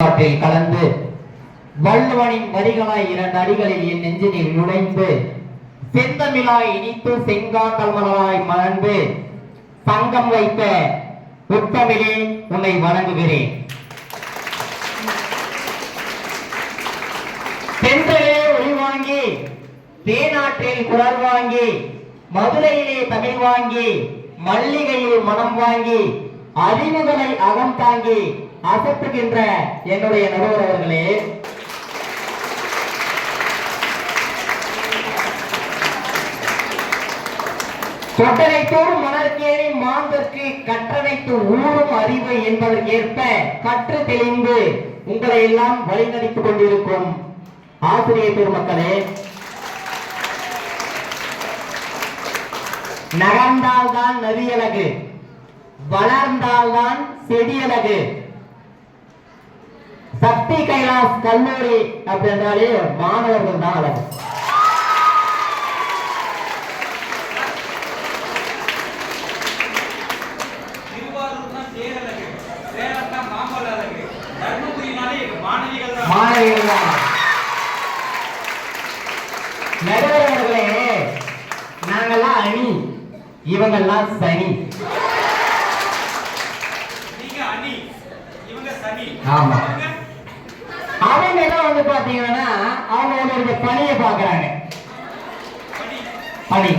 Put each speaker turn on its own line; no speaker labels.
கலந்து வள்ளுவனின் வரிகளாய் 2 அடிகளில் என் நெஞ்சினில் நுழைந்து செந்தமிழாய் இனித்து செங்காந்தல் மலராய் மலர்ந்து சங்கம் வைத்த உத்தமிழே உன்னை வணங்குகிறேன். சென்றலே ஒளி வாங்கி தேனாற்றில் குரல் வாங்கி மதுரையிலே தமிழ் வாங்கி மல்லிகையில் மனம் வாங்கி அறிவுகளை அகம் தாங்கி அசத்துகின்ற என்னுடைய நடுவர் அவர்களே, தொட்டனைத்தோடு மலர்கேணி மாந்தற்கு கற்றனைத்து ஊறும் அறிவு என்பதற்கேற்ப கற்று தெளிந்து உங்களை எல்லாம் வழிநடத்திக் கொண்டிருக்கும் ஆசிரியர் பெருமக்களே, நகர்ந்தால்தான் நதியழகு, வளர்ந்தால்தான் செடியழகு. சக்தி கைலாஸ் கல்லூரி அப்படின்றாலே மாணவர்கள் தான் அழகு. மாணவிகள் தான். நடுவர்களே, நாங்கெல்லாம் அணி, இவங்கெல்லாம் சனி. ஆமா, அவங்க எல்லாம் வந்து பாத்தீங்கன்னா அவங்க ஒரு பணியை பாக்குறாங்க. பணி